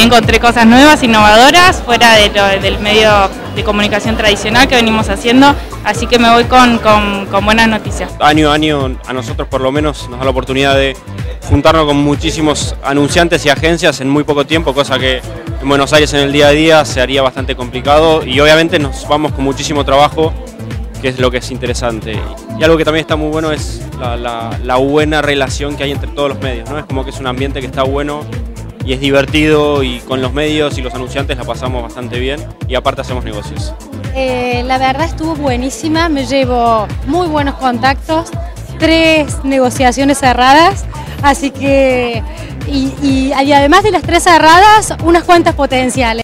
encontré cosas nuevas, innovadoras, fuera del medio de comunicación tradicional que venimos haciendo, así que me voy con buenas noticias. Año a año a nosotros por lo menos nos da la oportunidad de juntarnos con muchísimos anunciantes y agencias en muy poco tiempo, cosa que en Buenos Aires en el día a día se haría bastante complicado y obviamente nos vamos con muchísimo trabajo, que es lo que es interesante. Y algo que también está muy bueno es la buena relación que hay entre todos los medios, ¿no? Es como que es un ambiente que está bueno y es divertido, y con los medios y los anunciantes la pasamos bastante bien y aparte hacemos negocios. La verdad estuvo buenísima, me llevo muy buenos contactos, 3 negociaciones cerradas, así que, y además de las 3 cerradas, unas cuantas potenciales.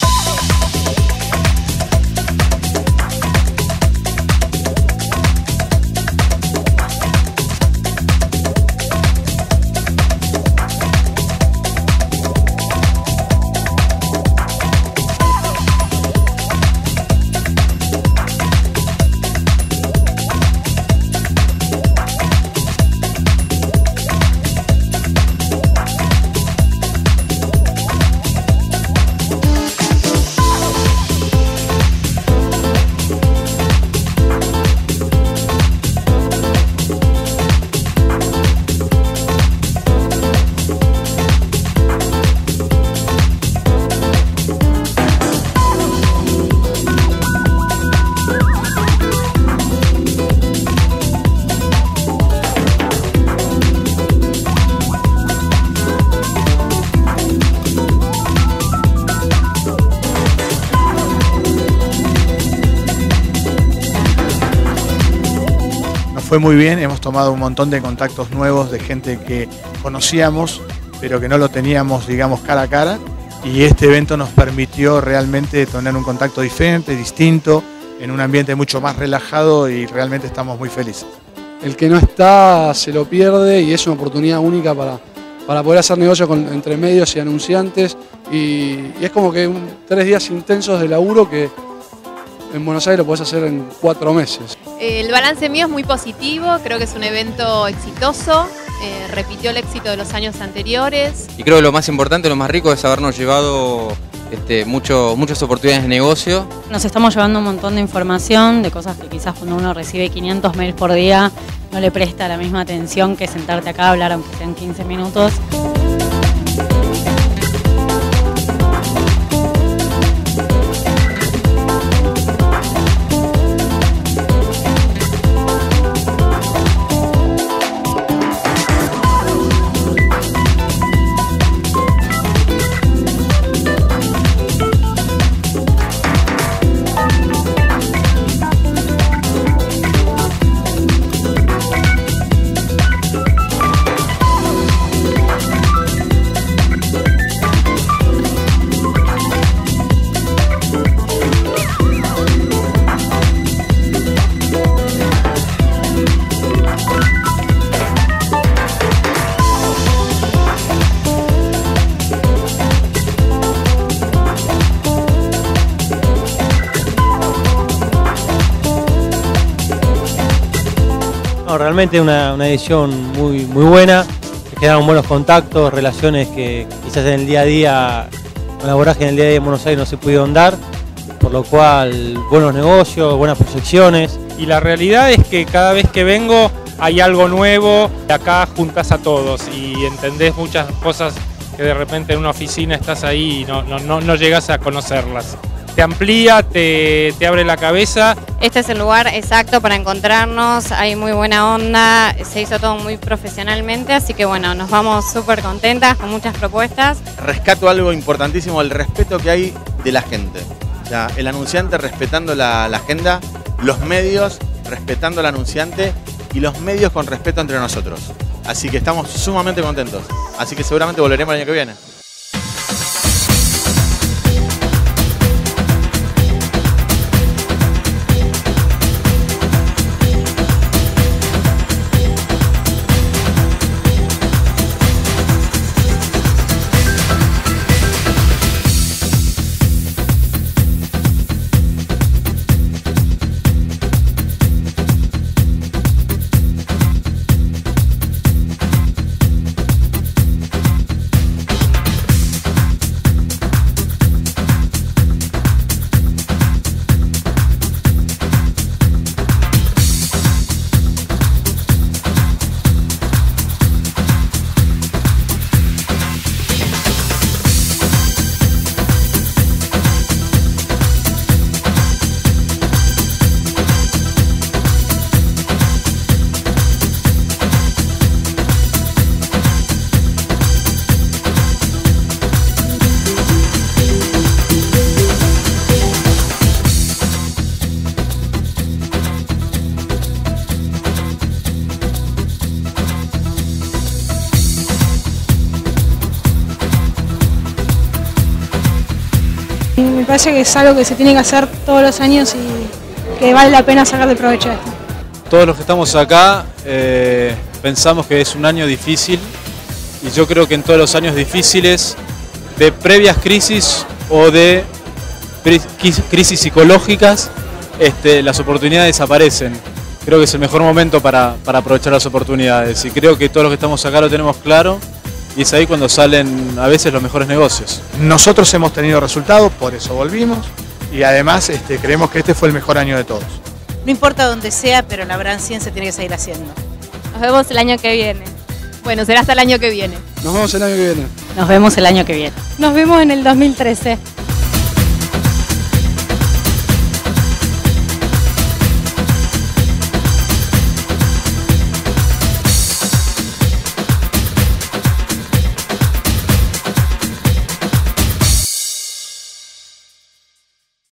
Fue muy bien, hemos tomado un montón de contactos nuevos de gente que conocíamos, pero que no lo teníamos, digamos, cara a cara, y este evento nos permitió realmente tener un contacto diferente, distinto, en un ambiente mucho más relajado, y realmente estamos muy felices. El que no está se lo pierde y es una oportunidad única para poder hacer negocio entre medios y anunciantes, y es como que 3 días intensos de laburo que en Buenos Aires lo podés hacer en 4 meses. El balance mío es muy positivo, creo que es un evento exitoso, repitió el éxito de los años anteriores. Y creo que lo más importante, lo más rico es habernos llevado muchas oportunidades de negocio. Nos estamos llevando un montón de información, de cosas que quizás cuando uno recibe 500 mails por día no le presta la misma atención que sentarte acá a hablar aunque sean 15 minutos. No, realmente una edición muy buena, que quedaron buenos contactos, relaciones que quizás en el día a día, con la vorágine del día a día en Buenos Aires no se pudieron dar, por lo cual buenos negocios, buenas proyecciones. Y la realidad es que cada vez que vengo hay algo nuevo, acá juntas a todos y entendés muchas cosas que de repente en una oficina estás ahí y no llegas a conocerlas. Te amplía, te abre la cabeza. Este es el lugar exacto para encontrarnos, hay muy buena onda, se hizo todo muy profesionalmente, así que bueno, nos vamos súper contentas con muchas propuestas. Rescato algo importantísimo, el respeto que hay de la gente. O sea, el anunciante respetando la agenda, los medios respetando al anunciante y los medios con respeto entre nosotros. Así que estamos sumamente contentos. Así que seguramente volveremos el año que viene. Me parece que es algo que se tiene que hacer todos los años y que vale la pena sacarle provecho a esto. Todos los que estamos acá pensamos que es un año difícil y yo creo que en todos los años difíciles de previas crisis o de crisis psicológicas, las oportunidades aparecen. Creo que es el mejor momento para aprovechar las oportunidades y creo que todos los que estamos acá lo tenemos claro y es ahí cuando salen a veces los mejores negocios. Nosotros hemos tenido resultados, por eso volvimos y además creemos que este fue el mejor año de todos. No importa dónde sea, pero la Brand 100 se tiene que seguir haciendo. Nos vemos el año que viene. Bueno, será hasta el año que viene. Nos vemos el año que viene. Nos vemos el año que viene. Nos vemos en el 2013.